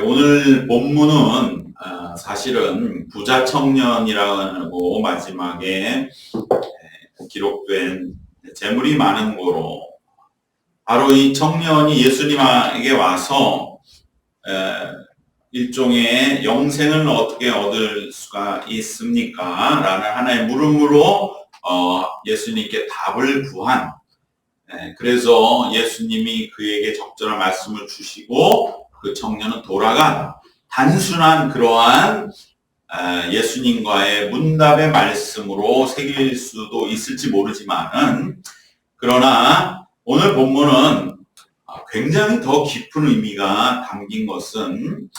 오늘 본문은 사실은 부자 청년이라고 마지막에 기록된 재물이 많은 거로 바로 이 청년이 예수님에게 와서 일종의 영생을 어떻게 얻을 수가 있습니까? 라는 하나의 물음으로 예수님께 답을 구한, 그래서 예수님이 그에게 적절한 말씀을 주시고 그 청년은 돌아간 단순한 그러한 예수님과의 문답의 말씀으로 새길 수도 있을지 모르지만은, 그러나 오늘 본문은 굉장히 더 깊은 의미가 담긴 것은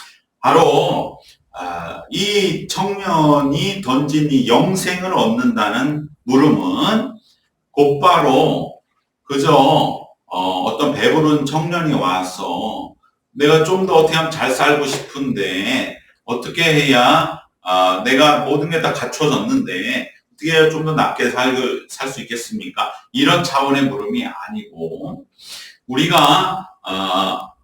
바로 이 청년이 던진 이 영생을 얻는다는 물음은 곧바로 그저 어떤 배부른 청년이 와서 내가 좀 더 어떻게 하면 잘 살고 싶은데 어떻게 해야 내가 모든 게 다 갖춰졌는데 어떻게 해야 좀 더 낫게 살 수 있겠습니까? 이런 차원의 물음이 아니고, 우리가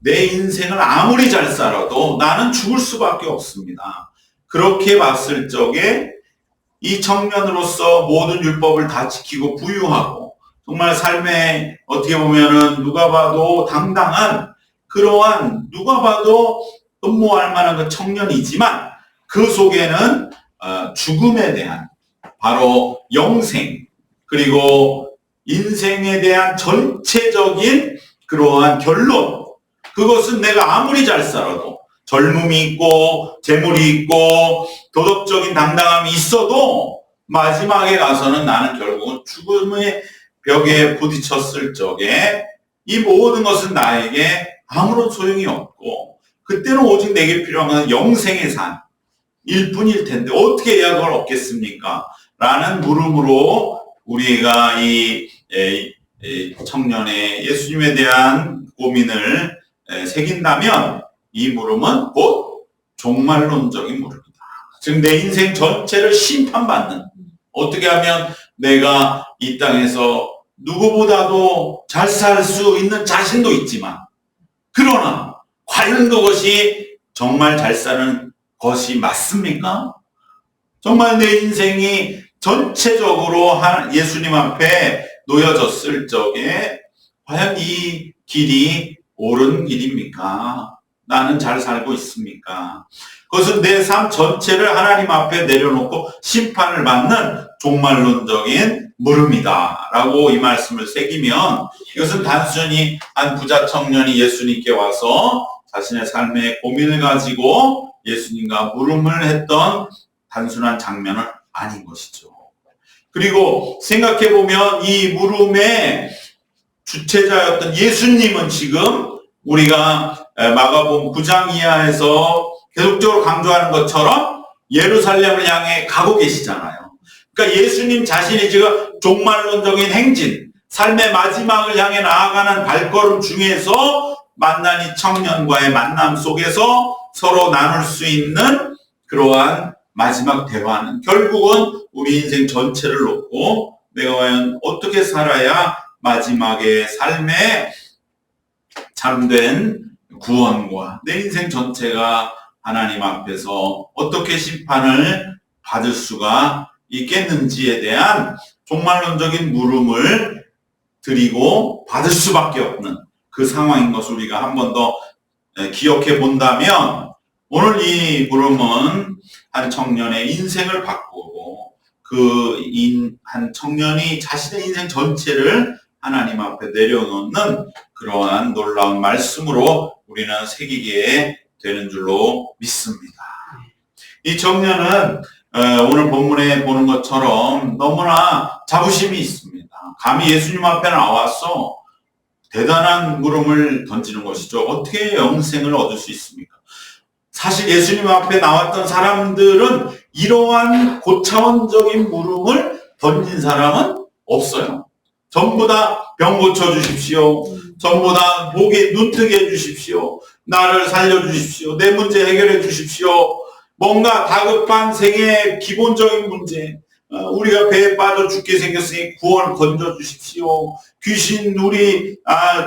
내 인생을 아무리 잘 살아도 나는 죽을 수밖에 없습니다. 그렇게 봤을 적에 이 청년으로서 모든 율법을 다 지키고 부유하고 정말 삶에 어떻게 보면은 누가 봐도 당당한 그러한, 누가 봐도 음모할 만한 그 청년이지만 그 속에는 죽음에 대한 바로 영생, 그리고 인생에 대한 전체적인 그러한 결론, 그것은 내가 아무리 잘 살아도 젊음이 있고 재물이 있고 도덕적인 당당함이 있어도 마지막에 가서는 나는 결국은 죽음의 벽에 부딪혔을 적에 이 모든 것은 나에게 아무런 소용이 없고, 그때는 오직 내게 필요한 것은 영생의 산일 뿐일 텐데 어떻게 해야 그걸 얻겠습니까? 라는 물음으로 우리가 이 청년의 예수님에 대한 고민을 새긴다면, 이 물음은 곧 종말론적인 물음이다. 즉 내 인생 전체를 심판받는, 어떻게 하면 내가 이 땅에서 누구보다도 잘 살 수 있는 자신도 있지만, 그러나 과연 그것이 정말 잘 사는 것이 맞습니까? 정말 내 인생이 전체적으로 예수님 앞에 놓여졌을 적에 과연 이 길이 옳은 길입니까? 나는 잘 살고 있습니까? 그것은 내 삶 전체를 하나님 앞에 내려놓고 심판을 받는 종말론적인 물음이다 라고 이 말씀을 새기면, 이것은 단순히 한 부자 청년이 예수님께 와서 자신의 삶의 고민을 가지고 예수님과 물음을 했던 단순한 장면은 아닌 것이죠. 그리고 생각해보면 이 물음의 주체자였던 예수님은 지금 우리가 마가복음 9장 이하에서 계속적으로 강조하는 것처럼 예루살렘을 향해 가고 계시잖아요. 그러니까 예수님 자신이 지금 종말론적인 행진, 삶의 마지막을 향해 나아가는 발걸음 중에서 만난 이 청년과의 만남 속에서 서로 나눌 수 있는 그러한 마지막 대화는 결국은 우리 인생 전체를 놓고 내가 과연 어떻게 살아야 마지막에 삶에 참된 구원과 내 인생 전체가 하나님 앞에서 어떻게 심판을 받을 수가 있겠는지에 대한 종말론적인 물음을 드리고 받을 수밖에 없는 그 상황인 것을 우리가 한 번 더 기억해 본다면, 오늘 이 물음은 한 청년의 인생을 바꾸고 한 청년이 자신의 인생 전체를 하나님 앞에 내려놓는 그러한 놀라운 말씀으로 우리는 새기게 되는 줄로 믿습니다. 이 청년은 오늘 본문에 보는 것처럼 너무나 자부심이 있습니다. 감히 예수님 앞에 나와서 대단한 물음을 던지는 것이죠. 어떻게 영생을 얻을 수 있습니까? 사실 예수님 앞에 나왔던 사람들은 이러한 고차원적인 물음을 던진 사람은 없어요. 전부 다 병 고쳐주십시오. 전부 다 목에 눈뜨게 해주십시오. 나를 살려주십시오. 내 문제 해결해 주십시오. 뭔가 다급한 생의 기본적인 문제, 우리가 배에 빠져 죽게 생겼으니 구원을 건져 주십시오. 귀신, 우리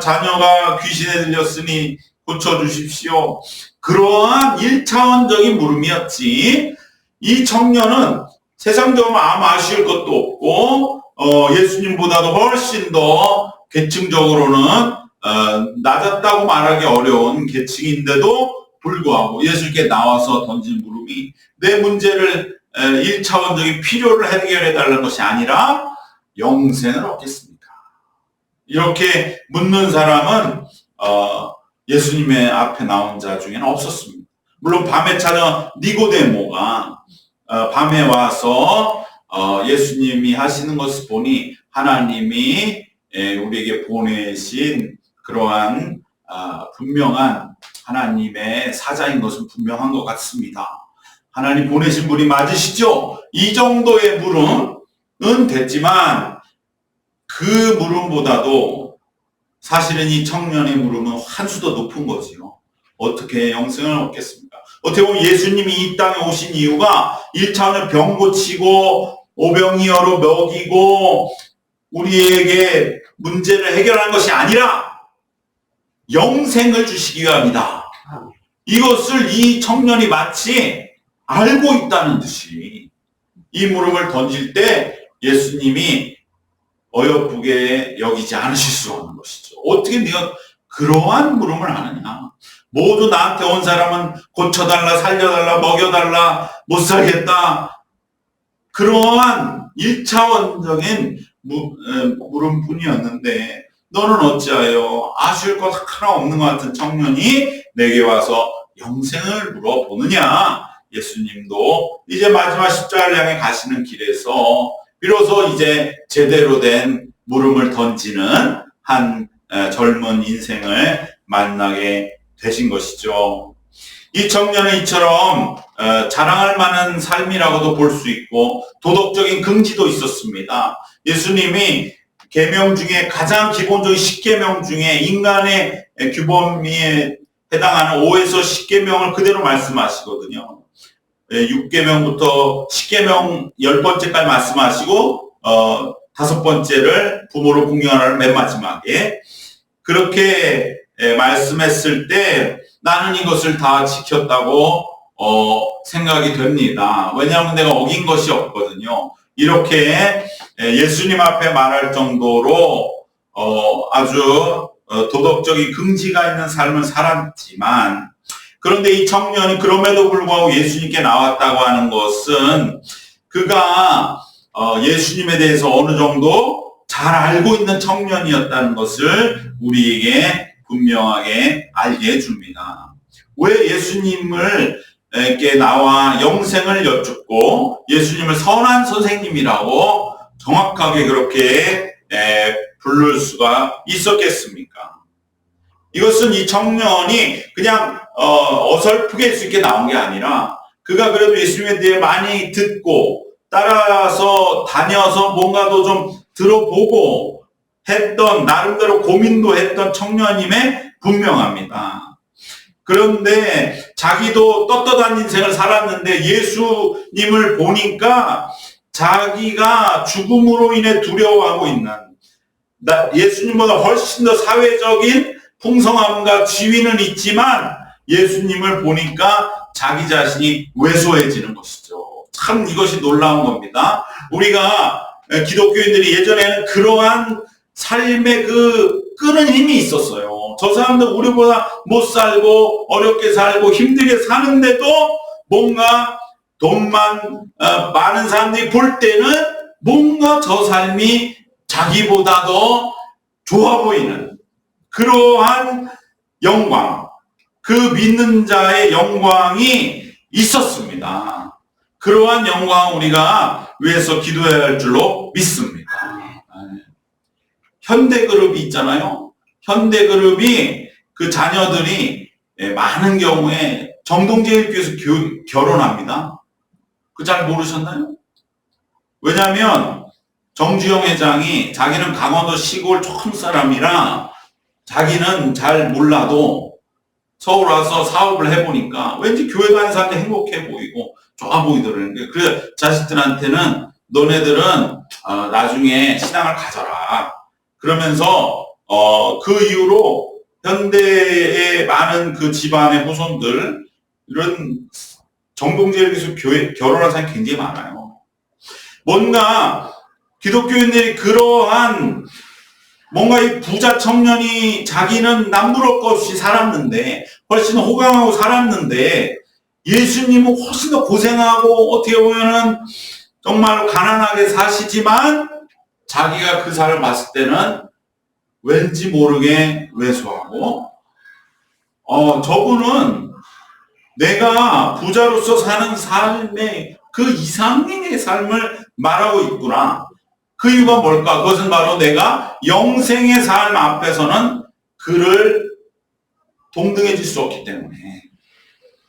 자녀가 귀신에 들렸으니 고쳐주십시오. 그러한 1차원적인 물음이었지. 이 청년은 세상적으로 아무 아쉬울 것도 없고 예수님보다도 훨씬 더 계층적으로는 낮았다고 말하기 어려운 계층인데도 불구하고 예수님께 나와서 던진 물음이 내 문제를 1차원적인 필요를 해결해 달라는 것이 아니라 영생을 얻겠습니까? 이렇게 묻는 사람은 예수님의 앞에 나온 자 중에는 없었습니다. 물론 밤에 찾아온 니고데모가 밤에 와서 예수님이 하시는 것을 보니 하나님이 우리에게 보내신 그러한 분명한 하나님의 사자인 것은 분명한 것 같습니다. 하나님 보내신 분이 맞으시죠? 이 정도의 물음은 됐지만 그 물음보다도 사실은 이 청년의 물음은 한 수 더 높은 거지요. 어떻게 영생을 얻겠습니까? 어떻게 보면 예수님이 이 땅에 오신 이유가 1차원을 병 고치고 오병이어로 먹이고 우리에게 문제를 해결하는 것이 아니라 영생을 주시기 위함이다. 이것을 이 청년이 마치 알고 있다는 듯이 이 물음을 던질 때 예수님이 어여쁘게 여기지 않으실 수 없는 것이죠. 어떻게 네가 그러한 물음을 하느냐. 모두 나한테 온 사람은 고쳐달라, 살려달라, 먹여달라, 못 살겠다. 그러한 1차원적인 물음뿐이었는데 너는 어찌하여 아쉬울 것 하나 없는 것 같은 청년이 내게 와서 영생을 물어보느냐. 예수님도 이제 마지막 십자가를 향해 가시는 길에서 비로소 이제 제대로 된 물음을 던지는 한 젊은 인생을 만나게 되신 것이죠. 이 청년은 이처럼 자랑할 만한 삶이라고도 볼 수 있고 도덕적인 긍지도 있었습니다. 예수님이 계명 중에 가장 기본적인 10계명 중에 인간의 규범에 해당하는 5에서 10계명을 그대로 말씀하시거든요. 6계명부터 10계명 10번째까지 말씀하시고 5번째를 부모를 공경하라는 맨 마지막에 그렇게 말씀했을 때 나는 이것을 다 지켰다고 생각이 됩니다. 왜냐하면 내가 어긴 것이 없거든요. 이렇게 예수님 앞에 말할 정도로 아주 도덕적인 긍지가 있는 삶을 살았지만 그런데 이 청년이 그럼에도 불구하고 예수님께 나왔다고 하는 것은 그가 예수님에 대해서 어느 정도 잘 알고 있는 청년이었다는 것을 우리에게 분명하게 알게 해줍니다. 왜 예수님께 나와 영생을 여쭙고 예수님을 선한 선생님이라고 정확하게 그렇게 부를 수가 있었겠습니까? 이것은 이 청년이 그냥 어설프게 할 수 있게 나온 게 아니라 그가 그래도 예수님에 대해 많이 듣고 따라서 다녀서 뭔가도 좀 들어보고 했던 나름대로 고민도 했던 청년임에 분명합니다. 그런데 자기도 떳떳한 인생을 살았는데 예수님을 보니까 자기가 죽음으로 인해 두려워하고 있는 예수님보다 훨씬 더 사회적인 풍성함과 지위는 있지만 예수님을 보니까 자기 자신이 왜소해지는 것이죠. 참 이것이 놀라운 겁니다. 우리가 기독교인들이 예전에는 그러한 삶의 그 끄는 힘이 있었어요. 저 사람들 우리보다 못 살고 어렵게 살고 힘들게 사는데도 뭔가 돈만 많은 사람들이 볼 때는 뭔가 저 삶이 자기보다 더 좋아 보이는 그러한 영광, 그 믿는 자의 영광이 있었습니다. 그러한 영광 우리가 위해서 기도해야 할 줄로 믿습니다. 현대그룹이 있잖아요. 현대그룹이 그 자녀들이 많은 경우에 정동제일교에서 결혼합니다. 그 잘 모르셨나요? 왜냐하면 정주영 회장이 자기는 강원도 시골 촌 사람이라 자기는 잘 몰라도 서울 와서 사업을 해보니까 왠지 교회 가는 사람들이 행복해 보이고 좋아 보이더라고요. 그래 자식들한테는 너네들은 나중에 신앙을 가져라. 그러면서 그 이후로 현대의 많은 그 집안의 후손들, 이런 정동제에서 결혼한 사람이 굉장히 많아요. 뭔가 기독교인들이 그러한 뭔가 이 부자 청년이 자기는 남부럴 것 없이 살았는데, 훨씬 호강하고 살았는데, 예수님은 훨씬 더 고생하고 어떻게 보면은 정말 가난하게 사시지만 자기가 그 삶을 봤을 때는 왠지 모르게 왜소하고, 저분은 내가 부자로서 사는 삶의 그 이상의 삶을 말하고 있구나. 그 이유가 뭘까? 그것은 바로 내가 영생의 삶 앞에서는 그를 동등해 줄 수 없기 때문에,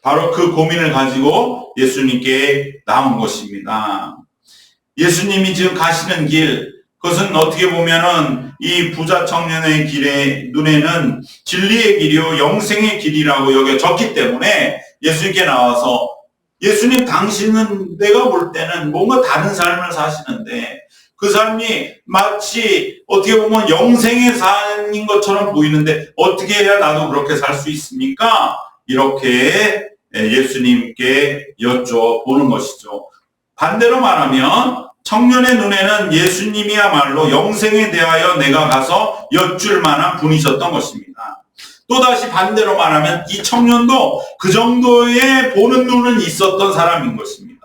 바로 그 고민을 가지고 예수님께 나온 것입니다. 예수님이 지금 가시는 길, 그것은 어떻게 보면은 이 부자 청년의 길의 눈에는 진리의 길이요 영생의 길이라고 여겨졌기 때문에 예수님께 나와서, 예수님 당신은 내가 볼 때는 뭔가 다른 삶을 사시는데 그 삶이 마치 어떻게 보면 영생의 삶인 것처럼 보이는데 어떻게 해야 나도 그렇게 살 수 있습니까? 이렇게 예수님께 여쭤보는 것이죠. 반대로 말하면 청년의 눈에는 예수님이야말로 영생에 대하여 내가 가서 여쭐 만한 분이셨던 것입니다. 또다시 반대로 말하면 이 청년도 그 정도의 보는 눈은 있었던 사람인 것입니다.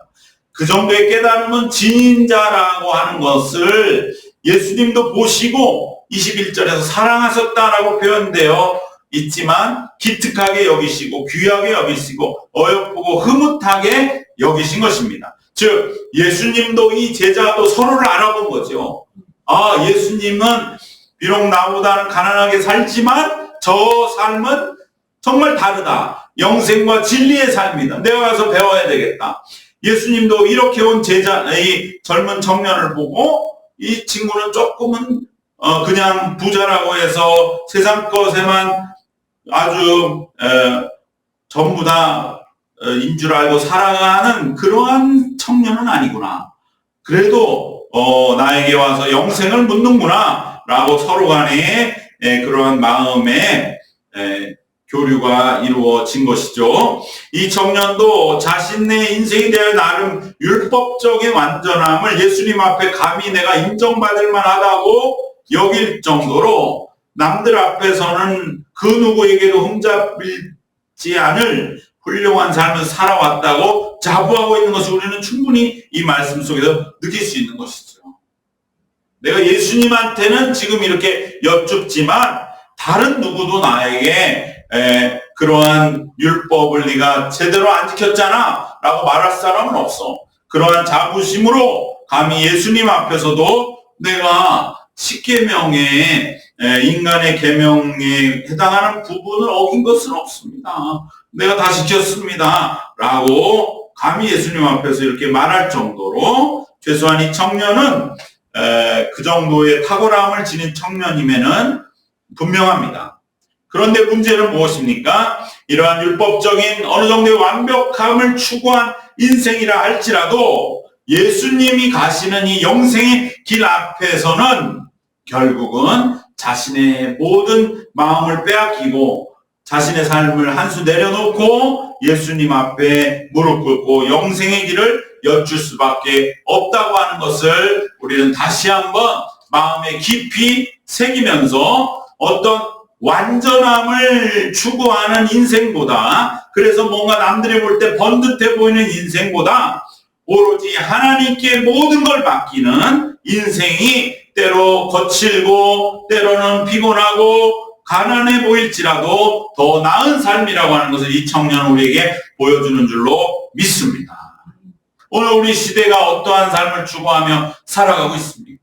그 정도의 깨달음은 지인자라고 하는 것을 예수님도 보시고 21절에서 사랑하셨다라고 표현되어 있지만 기특하게 여기시고 귀하게 여기시고 어여쁘고 흐뭇하게 여기신 것입니다. 즉 예수님도 이 제자도 서로를 알아본 거죠. 아, 예수님은 비록 나보다는 가난하게 살지만 저 삶은 정말 다르다. 영생과 진리의 삶이다. 내가 가서 배워야 되겠다. 예수님도 이렇게 온 제자, 이 젊은 청년을 보고 이 친구는 조금은 그냥 부자라고 해서 세상 것에만 아주 전부 다 인 줄 알고 살아가는 그러한 청년은 아니구나. 그래도 나에게 와서 영생을 묻는구나 라고 서로 간에 그러한 마음의 교류가 이루어진 것이죠. 이 청년도 자신의 인생에 대한 나름 율법적인 완전함을 예수님 앞에 감히 내가 인정받을 만하다고 여길 정도로 남들 앞에서는 그 누구에게도 흠잡지 않을 훌륭한 삶을 살아왔다고 자부하고 있는 것을 우리는 충분히 이 말씀 속에서 느낄 수 있는 것이죠. 내가 예수님한테는 지금 이렇게 여쭙지만 다른 누구도 나에게 그러한 율법을 네가 제대로 안 지켰잖아 라고 말할 사람은 없어. 그러한 자부심으로 감히 예수님 앞에서도 내가 10계명의 인간의 계명에 해당하는 부분을 어긴 것은 없습니다. 내가 다 지켰습니다 라고 감히 예수님 앞에서 이렇게 말할 정도로 최소한 이 청년은 그 정도의 탁월함을 지닌 청년임에는 분명합니다. 그런데 문제는 무엇입니까? 이러한 율법적인 어느 정도의 완벽함을 추구한 인생이라 할지라도 예수님이 가시는 이 영생의 길 앞에서는 결국은 자신의 모든 마음을 빼앗기고 자신의 삶을 한 수 내려놓고 예수님 앞에 무릎 꿇고 영생의 길을 여쭐 수밖에 없다고 하는 것을 우리는 다시 한번 마음에 깊이 새기면서 어떤 완전함을 추구하는 인생보다, 그래서 뭔가 남들이 볼 때 번듯해 보이는 인생보다 오로지 하나님께 모든 걸 맡기는 인생이 때로 거칠고 때로는 피곤하고 가난해 보일지라도 더 나은 삶이라고 하는 것을 이 청년은 우리에게 보여주는 줄로 믿습니다. 오늘 우리 시대가 어떠한 삶을 추구하며 살아가고 있습니까?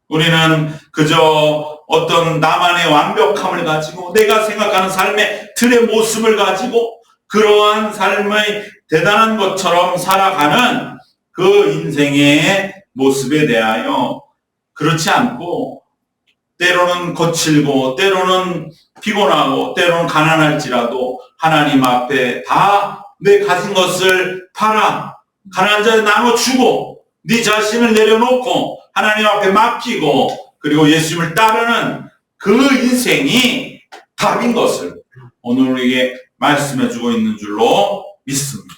우리는 그저 어떤 나만의 완벽함을 가지고 내가 생각하는 삶의 틀의 모습을 가지고 그러한 삶의 대단한 것처럼 살아가는 그 인생의 모습에 대하여 그렇지 않고 때로는 거칠고 때로는 피곤하고 때로는 가난할지라도 하나님 앞에 다 내 가진 것을 팔아 가난한 자에 나눠주고 네 자신을 내려놓고 하나님 앞에 맡기고 그리고 예수님을 따르는 그 인생이 답인 것을 오늘 우리에게 말씀해주고 있는 줄로 믿습니다.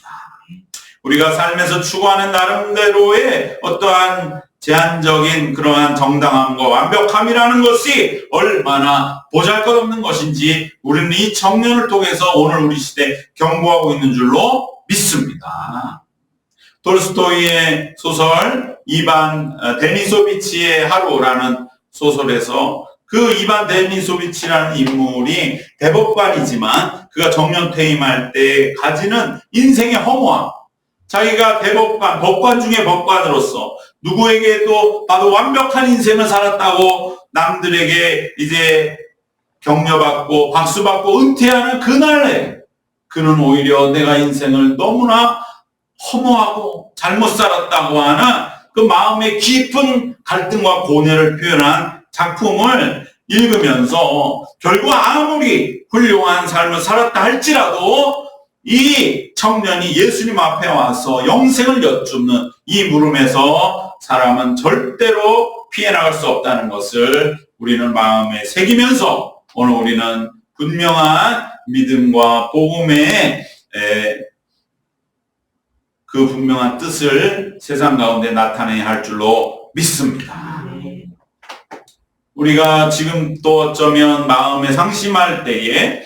우리가 삶에서 추구하는 나름대로의 어떠한 제한적인 그러한 정당함과 완벽함이라는 것이 얼마나 보잘것없는 것인지 우리는 이 청년을 통해서 오늘 우리 시대에 경고하고 있는 줄로 믿습니다. 톨스토이의 소설 이반 데니소비치의 하루라는 소설에서 그 이반 데니소비치라는 인물이 대법관이지만 그가 정년 퇴임할 때 가지는 인생의 허무함, 자기가 대법관, 법관 중에 법관으로서 누구에게도 봐도 완벽한 인생을 살았다고 남들에게 이제 격려받고 박수받고 은퇴하는 그날에 그는 오히려 내가 인생을 너무나 허무하고 잘못 살았다고 하는 그 마음의 깊은 갈등과 고뇌를 표현한 작품을 읽으면서 결국 아무리 훌륭한 삶을 살았다 할지라도 이 청년이 예수님 앞에 와서 영생을 여쭙는 이 물음에서 사람은 절대로 피해 나갈 수 없다는 것을 우리는 마음에 새기면서 오늘 우리는 분명한 믿음과 복음의 그 분명한 뜻을 세상 가운데 나타내야 할 줄로 믿습니다. 우리가 지금 또 어쩌면 마음에 상심할 때에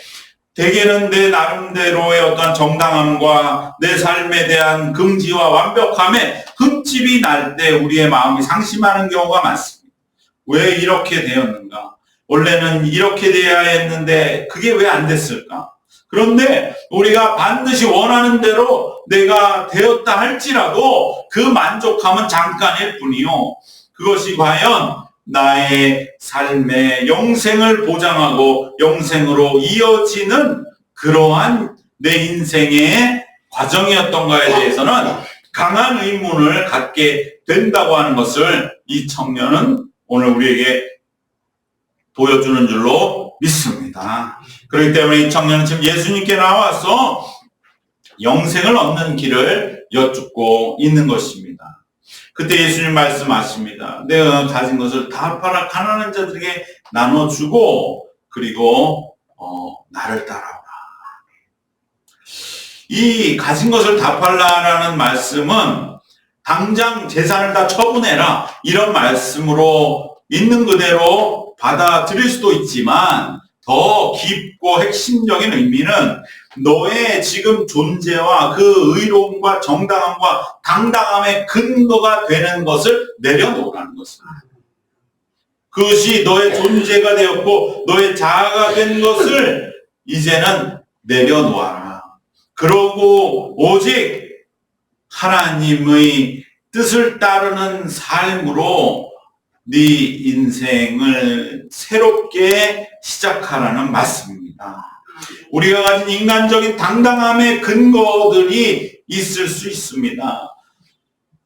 대개는 내 나름대로의 어떤 정당함과 내 삶에 대한 긍지와 완벽함에 흠집이 날 때 우리의 마음이 상심하는 경우가 많습니다. 왜 이렇게 되었는가? 원래는 이렇게 돼야 했는데 그게 왜 안 됐을까? 그런데 우리가 반드시 원하는 대로 내가 되었다 할지라도 그 만족함은 잠깐일 뿐이요. 그것이 과연 나의 삶의 영생을 보장하고 영생으로 이어지는 그러한 내 인생의 과정이었던가에 대해서는 강한 의문을 갖게 된다고 하는 것을 이 청년은 오늘 우리에게 보여주는 줄로 믿습니다. 그렇기 때문에 이 청년은 지금 예수님께 나와서 영생을 얻는 길을 여쭙고 있는 것입니다. 그때 예수님 말씀하십니다. 내가 가진 것을 다 팔아 가난한 자들에게 나눠주고 그리고 나를 따라오라. 이 가진 것을 다 팔라라는 말씀은 당장 재산을 다 처분해라 이런 말씀으로 있는 그대로 받아들일 수도 있지만 더 깊고 핵심적인 의미는 너의 지금 존재와 그 의로움과 정당함과 당당함의 근거가 되는 것을 내려놓으라는 것입니다. 그것이 너의 존재가 되었고 너의 자아가 된 것을 이제는 내려놓아라. 그러고 오직 하나님의 뜻을 따르는 삶으로 네 인생을 새롭게 시작하라는 말씀입니다. 우리가 가진 인간적인 당당함의 근거들이 있을 수 있습니다.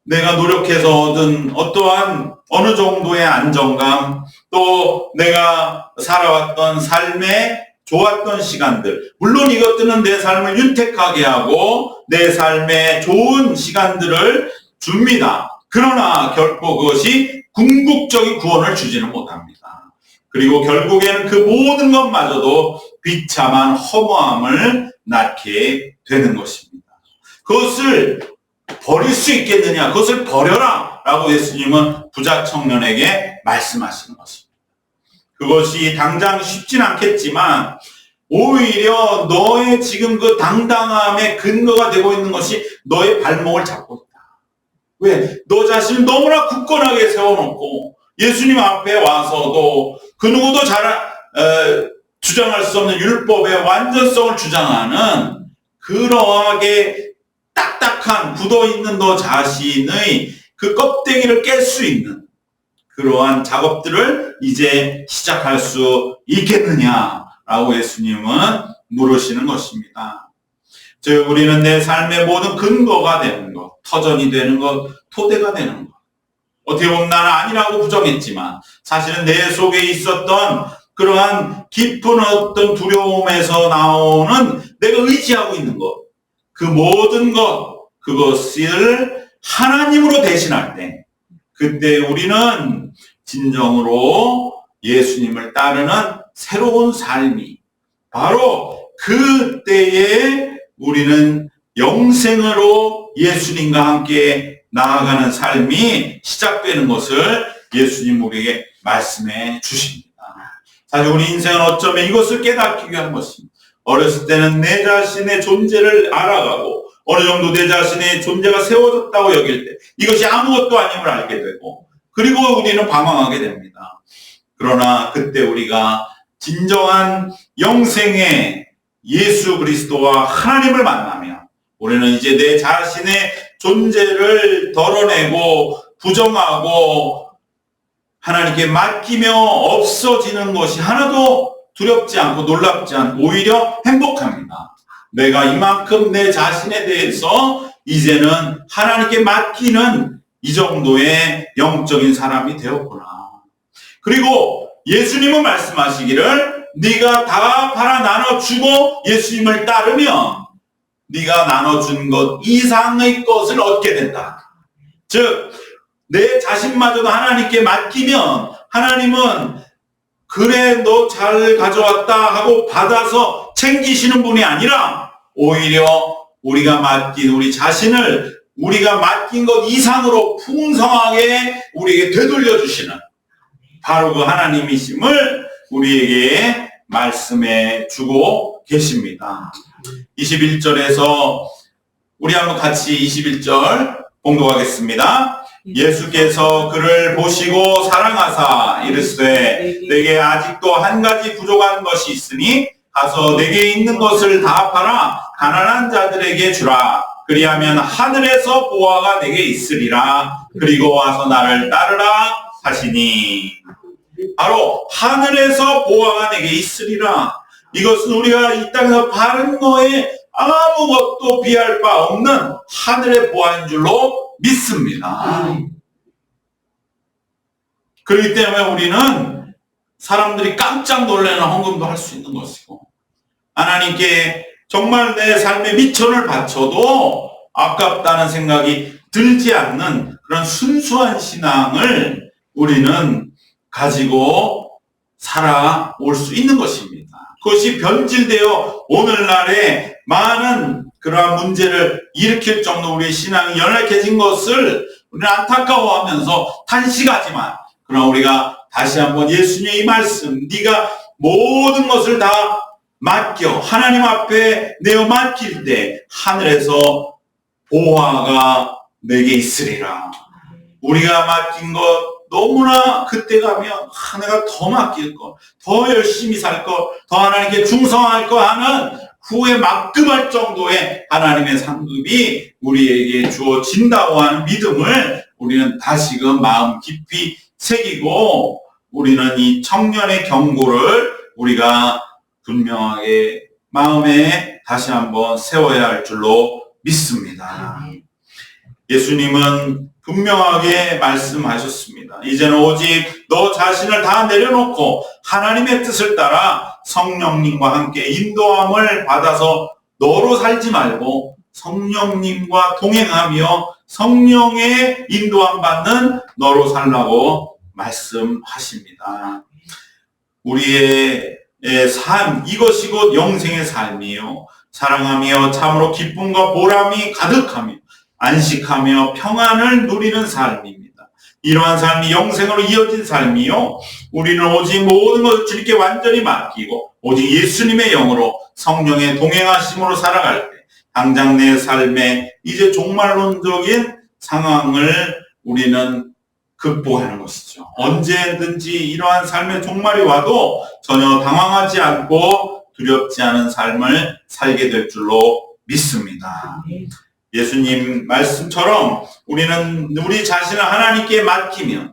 내가 노력해서 얻은 어떠한 어느 정도의 안정감, 또 내가 살아왔던 삶의 좋았던 시간들, 물론 이것들은 내 삶을 윤택하게 하고 내 삶에 좋은 시간들을 줍니다. 그러나 결코 그것이 궁극적인 구원을 주지는 못합니다. 그리고 결국에는 그 모든 것마저도 비참한 허무함을 낳게 되는 것입니다. 그것을 버릴 수 있겠느냐? 그것을 버려라! 라고 예수님은 부자 청년에게 말씀하시는 것입니다. 그것이 당장 쉽진 않겠지만 오히려 너의 지금 그 당당함의 근거가 되고 있는 것이 너의 발목을 잡고 있다. 왜? 너 자신을 너무나 굳건하게 세워놓고 예수님 앞에 와서도 그 누구도 주장할 수 없는 율법의 완전성을 주장하는 그러하게 딱딱한 굳어있는 너 자신의 그 껍데기를 깰 수 있는 그러한 작업들을 이제 시작할 수 있겠느냐라고 예수님은 물으시는 것입니다. 즉 우리는 내 삶의 모든 근거가 되는 것, 터전이 되는 것, 토대가 되는 것. 어떻게 보면 나는 아니라고 부정했지만 사실은 내 속에 있었던 그러한 깊은 어떤 두려움에서 나오는 내가 의지하고 있는 것, 그 모든 것, 그것을 하나님으로 대신할 때 그때 우리는 진정으로 예수님을 따르는 새로운 삶이 바로 그때에 우리는 영생으로 예수님과 함께 나아가는 삶이 시작되는 것을 예수님 우리에게 말씀해 주십니다. 사실 우리 인생은 어쩌면 이것을 깨닫기 위한 것입니다. 어렸을 때는 내 자신의 존재를 알아가고 어느 정도 내 자신의 존재가 세워졌다고 여길 때 이것이 아무것도 아님을 알게 되고 그리고 우리는 방황하게 됩니다. 그러나 그때 우리가 진정한 영생의 예수 그리스도와 하나님을 만나면 우리는 이제 내 자신의 존재를 덜어내고 부정하고 하나님께 맡기며 없어지는 것이 하나도 두렵지 않고 놀랍지 않고 오히려 행복합니다. 내가 이만큼 내 자신에 대해서 이제는 하나님께 맡기는 이 정도의 영적인 사람이 되었구나. 그리고 예수님은 말씀하시기를 네가 다 팔아 나눠주고 예수님을 따르면 네가 나눠준 것 이상의 것을 얻게 된다. 즉 내 자신마저도 하나님께 맡기면 하나님은 그래 너 잘 가져왔다 하고 받아서 챙기시는 분이 아니라 오히려 우리가 맡긴 우리 자신을 우리가 맡긴 것 이상으로 풍성하게 우리에게 되돌려 주시는 바로 그 하나님이심을 우리에게 말씀해 주고 계십니다. 21절에서 우리 한번 같이 21절 봉독하겠습니다. 예수께서 그를 보시고 사랑하사 이르시되 내게 아직도 한 가지 부족한 것이 있으니 가서 내게 있는 것을 다 팔아 가난한 자들에게 주라. 그리하면 하늘에서 보화가 내게 있으리라. 그리고 와서 나를 따르라 하시니 바로 하늘에서 보화가 내게 있으리라. 이것은 우리가 이 땅에서 바른 거에 아무것도 비할 바 없는 하늘의 보화인 줄로 믿습니다. 그렇기 때문에 우리는 사람들이 깜짝 놀라는 헌금도 할 수 있는 것이고 하나님께 정말 내 삶의 미천을 바쳐도 아깝다는 생각이 들지 않는 그런 순수한 신앙을 우리는 가지고 살아올 수 있는 것입니다. 그것이 변질되어 오늘날에 많은 그러한 문제를 일으킬 정도 우리의 신앙이 연약해진 것을 우리는 안타까워하면서 탄식하지만 그러나 우리가 다시 한번 예수님의 이 말씀 네가 모든 것을 다 맡겨 하나님 앞에 내어 맡길 때 하늘에서 보화가 내게 있으리라. 우리가 맡긴 것 너무나 그때 가면 내가 더 맡길 것, 더 열심히 살 것, 더 하나님께 충성할 것 하는 후에 막급할 정도의 하나님의 상급이 우리에게 주어진다고 하는 믿음을 우리는 다시금 마음 깊이 새기고 우리는 이 청년의 경고를 우리가 분명하게 마음에 다시 한번 세워야 할 줄로 믿습니다. 예수님은 분명하게 말씀하셨습니다. 이제는 오직 너 자신을 다 내려놓고 하나님의 뜻을 따라 성령님과 함께 인도함을 받아서 너로 살지 말고 성령님과 동행하며 성령의 인도함 받는 너로 살라고 말씀하십니다. 우리의 삶, 이것이 곧 영생의 삶이요. 사랑하며 참으로 기쁨과 보람이 가득하며 안식하며 평안을 누리는 삶입니다. 이러한 삶이 영생으로 이어진 삶이요. 우리는 오직 모든 것을 주님께 완전히 맡기고 오직 예수님의 영으로 성령의 동행하심으로 살아갈 때 당장 내 삶에 이제 종말론적인 상황을 우리는 극복하는 것이죠. 언제든지 이러한 삶의 종말이 와도 전혀 당황하지 않고 두렵지 않은 삶을 살게 될 줄로 믿습니다. 예수님 말씀처럼 우리는 우리 자신을 하나님께 맡기면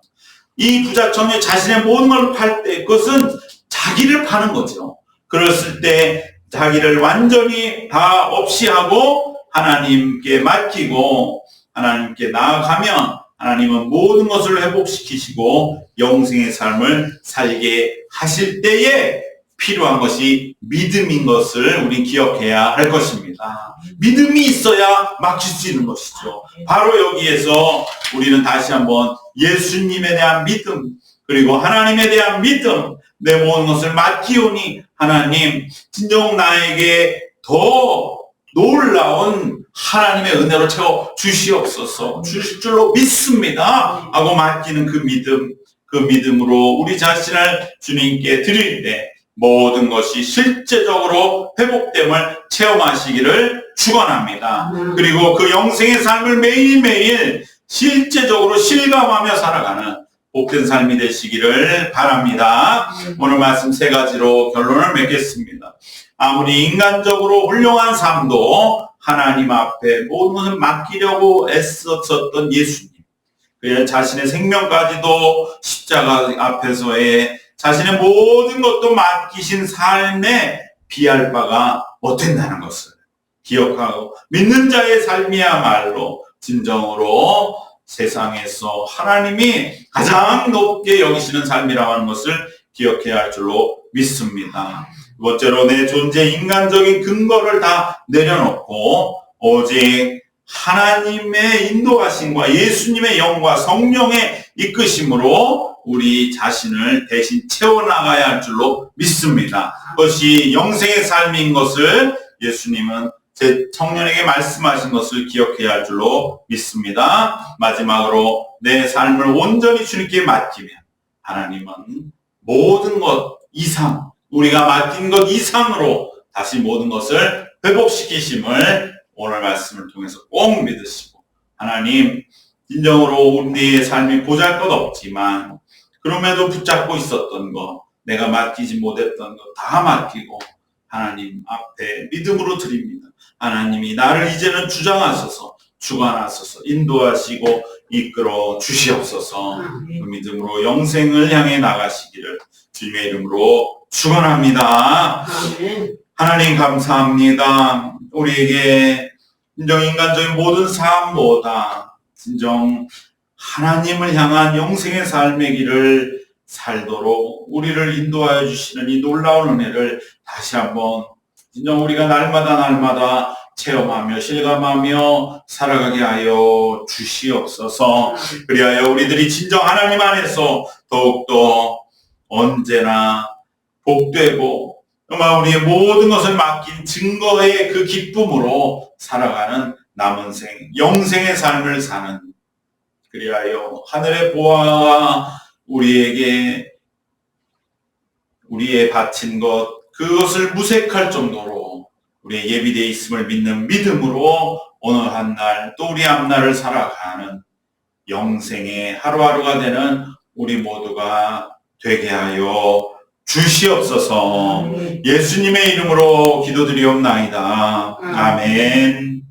이 부자청년 자신의 모든 걸 팔 때 그것은 자기를 파는 거죠. 그랬을 때 자기를 완전히 다 없이 하고 하나님께 맡기고 하나님께 나아가면 하나님은 모든 것을 회복시키시고 영생의 삶을 살게 하실 때에 필요한 것이 믿음인 것을 우리 기억해야 할 것입니다. 믿음이 있어야 맡길 수 있는 것이죠. 바로 여기에서 우리는 다시 한번 예수님에 대한 믿음, 그리고 하나님에 대한 믿음, 내 모든 것을 맡기오니 하나님 진정 나에게 더 놀라운 하나님의 은혜로 채워 주시옵소서. 주실 줄로 믿습니다 하고 맡기는 그 믿음, 그 믿음으로 우리 자신을 주님께 드릴 때 모든 것이 실제적으로 회복됨을 체험하시기를 축원합니다. 그리고 그 영생의 삶을 매일매일 실제적으로 실감하며 살아가는 복된 삶이 되시기를 바랍니다. 오늘 말씀 3가지로 결론을 맺겠습니다. 아무리 인간적으로 훌륭한 삶도 하나님 앞에 모든 것을 맡기려고 애썼던 예수님, 그의 자신의 생명까지도 십자가 앞에서의 자신의 모든 것도 맡기신 삶에 비할 바가 못된다는 것을 기억하고 믿는 자의 삶이야말로 진정으로 세상에서 하나님이 가장 높게 여기시는 삶이라고 하는 것을 기억해야 할 줄로 믿습니다. 두 번째로 내 존재 인간적인 근거를 다 내려놓고 오직 하나님의 인도하심과 예수님의 영과 성령의 이끄심으로 우리 자신을 대신 채워나가야 할 줄로 믿습니다. 그것이 영생의 삶인 것을 예수님은 제 청년에게 말씀하신 것을 기억해야 할 줄로 믿습니다. 마지막으로 내 삶을 온전히 주님께 맡기면 하나님은 모든 것 이상, 우리가 맡긴 것 이상으로 다시 모든 것을 회복시키심을 오늘 말씀을 통해서 꼭 믿으시고, 하나님 진정으로 우리의 삶이 보잘것없지만 그럼에도 붙잡고 있었던 것, 내가 맡기지 못했던 것 다 맡기고 하나님 앞에 믿음으로 드립니다. 하나님이 나를 이제는 주장하소서, 주관하소서, 인도하시고 이끌어 주시옵소서. 그 믿음으로 영생을 향해 나가시기를 주님의 이름으로 축원합니다. 하나님 감사합니다. 우리에게 진정 인간적인 모든 삶보다 진정 하나님을 향한 영생의 삶의 길을 살도록 우리를 인도하여 주시는 이 놀라운 은혜를 다시 한번 진정 우리가 날마다 체험하며 실감하며 살아가게 하여 주시옵소서. 그리하여 우리들이 진정 하나님 안에서 더욱더 언제나 복되고 정말 우리의 모든 것을 맡긴 증거의 그 기쁨으로 살아가는 남은 생, 영생의 삶을 사는, 그리하여 하늘의 보화와 우리에게 우리의 바친 것 그것을 무색할 정도로 우리의 예비되어 있음을 믿는 믿음으로 오늘 한 날 또 우리 앞날을 살아가는 영생의 하루하루가 되는 우리 모두가 되게 하여 주시옵소서. 예수님의 이름으로 기도드리옵나이다. 아멘.